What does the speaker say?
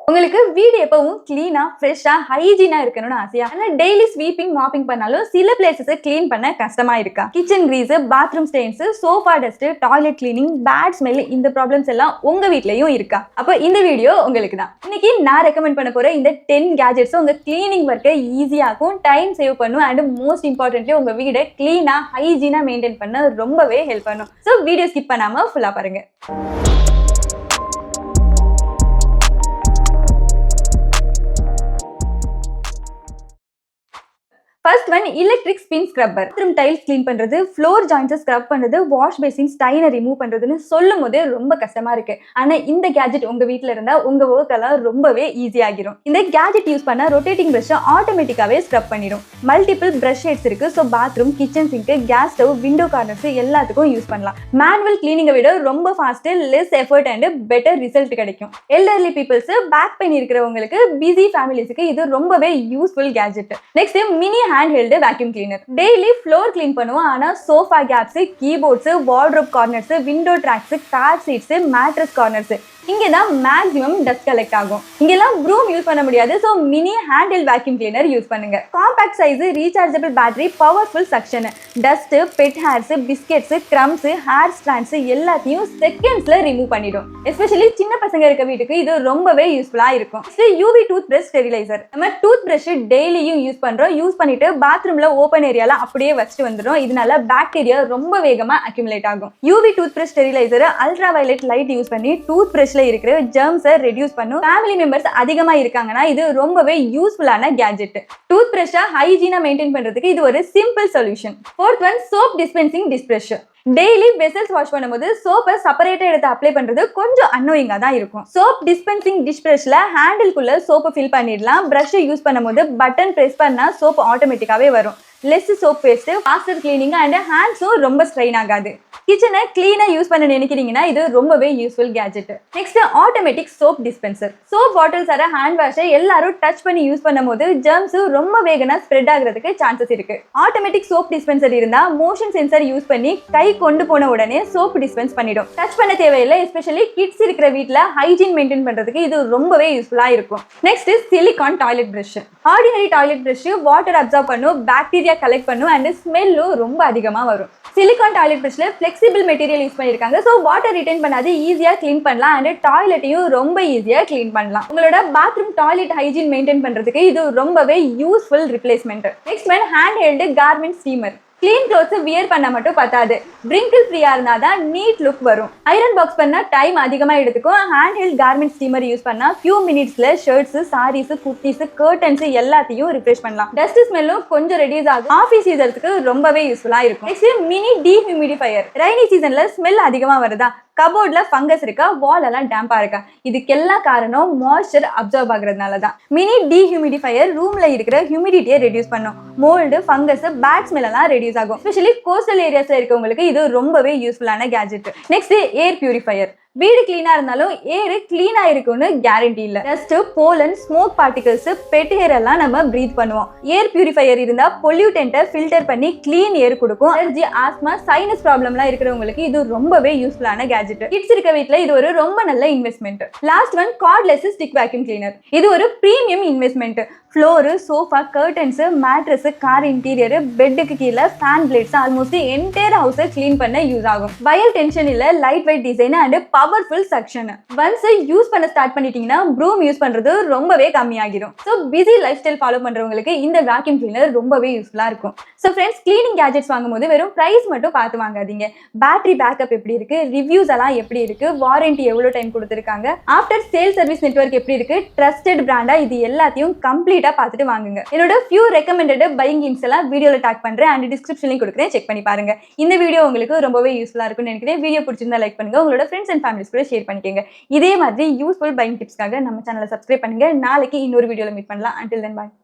உங்களுக்கு வீடு எப்பவும் கிளீனா ஃப்ரெஷ்ஷா ஹைஜீனா இருக்கணும்னு ஆசையா? ஆனா டெய்லி ஸ்வீப்பிங் மாப்பிங் பண்ணாலும் சில பிளேசஸ் கிளீன் பண்ண கஷ்டமா இருக்கா? Kitchen grease, bathroom stains, sofa dust, toilet cleaning, bad smell, இந்த ப்ராப்ளம்ஸ் எல்லாம் உங்க வீட்லயும் இருக்கா? அப்போ இந்த வீடியோ உங்களுக்கு தான். இன்னைக்கு நான் ரெக்கமெண்ட் பண்ண போற இந்த 10 கேஜெட்ஸ் உங்க கிளீனிங் ஒர்க்கை ஈஸியாக்கும், டைம் சேவ் பண்ணும் அண்ட் மோஸ்ட் இம்பார்ட்டன்ட்லி உங்க வீடை கிளீனா ஹைஜீனா மெயின்டைன் பண்ண ரொம்பவே ஹெல்ப் பண்ணும். ஸோ வீடியோ ஸ்கிப் பண்ணாம ஃபுல்லா பாருங்க. First one electric spin scrubber. Bathroom tiles clean பண்றது, ஃப்ளோர் ஜாயின்ட்ஸ் ஸ்க்ரப் பண்றது, வாஷ் பேசின் ஸ்டைனை ரிமூவ் பண்றதுன்னு சொல்லும் போதே ரொம்ப கஷ்டமா இருக்கு. ஆனா இந்த கேஜெட் உங்க வீட்ல இருந்தா உங்க ஒர்க் எல்லாம் ரொம்பவே ஈஸி ஆகிரும். இந்த கேஜெட் யூஸ் பண்ண ரொட்டேட்டிங் பிரஷ் ஆட்டோமேட்டிக்காவே ஸ்க்ரப் பண்ணிடும். மல்டிபிள் பிரஷ் ஹெட்ஸ் இருக்கு. So bathroom, kitchen sink, gas stove, window corners எல்லாத்துக்கும் யூஸ் பண்ணலாம். மேனுவல் கிளீனிங்கை விட ரொம்ப fast, less effort and better result கிடைக்கும். எல்டர்லி பீப்புள்ஸ், பேக் பெயின் இருக்கிறவங்களுக்கு, பிஸி ஃபேமிலிஸ்க்கு இது ரொம்பவே useful gadget. Next mini handheld vacuum cleaner. Daily floor clean பண்ணுவோம். ஆனா sofa gaps, keyboards, wardrobe corners, window tracks, car seats, mattress corners இங்கதான் maximum dust collect ஆகும். இங்கெல்லாம் ப்ரூம் யூஸ் பண்ண முடியாது. So mini handle vacuum cleaner use பண்ணுங்க. Compact size, rechargeable battery, powerful suction. Dust, pet hairs, biscuits, crumbs, hair strands எல்லாத்தையும் செகண்ட்ஸ்ல remove பண்ணிடும். Especially சின்ன பசங்க இருக்க வீட்டுக்கு இது ரொம்பவே யூஸ்ஃபுல்லா இருக்கும். UV tooth brush steriliser. நம்ம டூத் பிரஷ் டெய்லியும் யூஸ் பண்றோம். யூஸ் பண்ணிட்டு பாத்ரூம்ல ஓப்பன் ஏரியால அப்படியே வச்சுட்டு வந்துடும். இதனால பாக்டீரியா ரொம்ப வேகமா அக்யூமுலேட் ஆகும். UV tooth brush steriliser ultra violet light use பண்ணி டூத் பிரஷ் இருக்கிற ஜெர்ம்ஸை ரெடியூஸ் பண்ணும். ஃபேமிலி மெம்பர்ஸ் அதிகமா இருக்காங்கன்னா இது ரொம்பவே யூஸ்ஃபுல்லான கேஜெட். டூத் பிரஷை ஹைஜீனா மெயின்டைன் பண்றதுக்கு இது ஒரு simple solution. Fourth one soap dispensing dish brush. Daily vessels wash பண்ணும்போது சோப்பை செப்பரேட்டா எடுத்து அப்ளை பண்றது கொஞ்சம் அன்னோயிங்கா தான் இருக்கும். சோப் டிஸ்பென்சிங் டிஷ் பிரஷ்ல ஹேண்டில்குள்ள சோப்பை ஃபில் பண்ணிடலாம். பிரஷ் யூஸ் பண்ணும்போது பட்டன் பிரஸ் பண்ணா சோப் ஆட்டோமேட்டிக்காவே வரும். Less soap waste, faster cleaning and ஹேண்ட்ஸும் ரொம்ப ஸ்ட்ரெயின் ஆகாது. கிச்சனை கிளீனா யூஸ் பண்ண நினைக்கிறீங்கன்னா இது ரொம்பவே useful gadget. Next automatic soap dispenser. Soap bottles ஆற ஹேண்ட் வாஷை எல்லாரும் டச் பண்ணி யூஸ் பண்ணும்போது ஜெர்ம்ஸ் ரொம்ப வேகமா ஸ்ப்ரெட் ஆகிறதுக்கு சான்சஸ் இருக்கு. ஆட்டோமேட்டிக் சோப் டிஸ்பென்சர் இருந்தா மோஷன் சென்சர் யூஸ் பண்ணி கை கொண்டு போன உடனே சோப் டிஸ்பென்ஸ் பண்ணிடும். டச் பண்ண தேவையில்லை. எஸ்பெஷலி கிட்ஸ் இருக்கிற வீட்ல ஹைஜீன் மெயின்டைன் பண்றதுக்கு இது ரொம்பவே யூஸ்ஃபுல்லா இருக்கும். Next silicone toilet brush. Ordinary toilet brush water absorb பண்ணும், பாக்டீரியா கலெக்ட் பண்ணும் அண்ட் ஸ்மெல்லும் ரொம்ப அதிகமா வரும். சிலிகான் டாய்லெட் பிரஷ்ல ஃபிளெக்சிபிள் மெட்டீரியல் யூஸ் பண்ணிருக்காங்க. ஸோ வாட்டர் ரிட்டைன் பண்ணாது ஈஸியா கிளீன் பண்ணலாம் அண்ட் டாய்லெட்டையும் ரொம்ப ஈஸியா கிளீன் பண்ணலாம். உங்களோட பாத்ரூம் டாய்லெட் ஹைஜீன் மெயின்டைன் பண்றதுக்கு இது ரொம்பவே useful replacement. Next one hand held garment steamer. Clean clothes wear பண்ண மட்டும் பத்தாது, பிரிங்கிள் ஃப்ரீயா இருந்தாதான் நீட் லுக் வரும். ஐரன் பாக்ஸ் பண்ணா டைம் அதிகமா எடுத்துக்கும். Hand held garment steamer use பண்ணா ஃபியூ மினிட்ஸ்ல ஷர்ட்ஸ், சாரீஸ், குர்த்திஸ், கர்டன்ஸ் எல்லாத்தையும் ரிஃப்ரெஷ் பண்ணலாம். டஸ்ட் ஸ்மெல்லும் கொஞ்சம் ரெடியூஸ் ஆகும். ஆஃபீஸ் யூசர்ஸ்க்கு ரொம்பவே யூஸ்ஃபுல்லா இருக்கும். Next mini dehumidifier. ரெய்னி சீசன்ல ஸ்மெல் அதிகமா வருதா, கபோர்ட்ல ஃபங்கஸ் இருக்கா, வால் எல்லாம் டேம்பா இருக்கா, இதுக்கெல்லாம் காரணம் மாய்ஸ்சர் அப்சர்வ் ஆகுறதுனால தான். மினி டீஹியூமிடிஃபையர் ரூம்ல இருக்கிற ஹியூமிடிட்டியை ரெடியூஸ் பண்ணும். மோல்டு, ஃபங்கஸ், பேட் ஸ்மெல் எல்லாம் ரெடியூஸ் ஆகும். எஸ்பெஷலி கோஸ்டல் ஏரியாஸ்ல இருக்கவங்களுக்கு இது ரொம்பவே யூஸ்ஃபுல்லான கேஜெட். Next air purifier. வீடு கிளீனா இருந்தாலும் ஏர் கிளீனா இருக்கும்னு கேரண்டி இல்ல. Dust, pollen, smoke particles, pet hair எல்லாம் நம்ம பிரீத் பண்ணுவோம். ஏர் பியூரிஃபையர் இருந்தா பொல்யூட்டன்ட்டை ஃபில்டர் பண்ணி கிளீன் ஏர் கொடுக்கும். அலர்ஜி, ஆஸ்மா, சைனஸ் ப்ராப்ளம்லாம் இருக்கிறவங்களுக்கு இது ரொம்பவே யூஸ்ஃபுல்லான கேஜெட். கிட்ஸ் இருக்க வீட்ல இது ஒரு ரொம்ப நல்ல investment. Last one cordless stick vacuum cleaner. இது ஒரு premium investment. Floor, sofa, curtains, mattress, car interior, பெட்டுக்கு கீழே ஃபேன் பிளேட்ஸ் ஆல்மோஸ்ட் என்டையர் ஹவுஸை கிளீன் பண்ண யூஸ் ஆகும். வயல் டென்ஷன் இல்ல, light weight design and powerful suction. Once use பண்ண start பண்ணிட்டீங்கன்னா ப்ரூம் யூஸ் பண்றது ரொம்பவே கம்மியாகிடும். So busy lifestyle follow பண்றவங்களுக்கு இந்த வேக்யூம் கிளீனர் ரொம்பவே யூஸ்ஃபுல்லா இருக்கும். ஸோ ஃப்ரெண்ட்ஸ், கிளீனிங் கேஜெட்ஸ் வாங்கும்போது வெறும் பிரைஸ் மட்டும் பார்த்து வாங்காதீங்க. பேட்டரி பேக்கப் எப்படி இருக்கு, ரிவ்யூஸ் எல்லாம் எப்படி இருக்கு, வாரண்டி எவ்வளவு டைம் கொடுத்துருக்காங்க, ஆஃப்டர் சேல் சர்வீஸ் நெட்வொர்க் எப்படி இருக்கு, ட்ரஸ்டட் பிராண்டா, இது எல்லாத்தையும் கம்ப்ளீட்டா பார்த்துட்டு வாங்குங்க. என்னோட ஃபியூ ரெக்கமெண்டட் பையிங் லிங்க்ஸ் எல்லாம் வீடியோல டாக் பண்றேன் அண்ட் டிஸ்கிரிப்ஷன்லயும் கொடுக்குறேன், செக் பண்ணி பாருங்க. இந்த வீடியோ உங்களுக்கு ரொம்பவே யூஸ்ஃபுல்லா இருக்கும்னு நினைக்கிறேன். வீடியோ பிடிச்சிருந்தா லைக் பண்ணுங்க, உங்களோட ஃப்ரெண்ட்ஸ் அண்ட் ஃபேமிலிஸ் கூட ஷேர் பண்ணிக்கங்க. இதே மாதிரி யூஸ்ஃபுல் பையிங் டிப்ஸ்க்காக நம்ம சேனலை சப்ஸ்கிரைப் பண்ணுங்க. நாளைக்கு இன்னொரு வீடியோல மீட் பண்ணலாம். until then bye.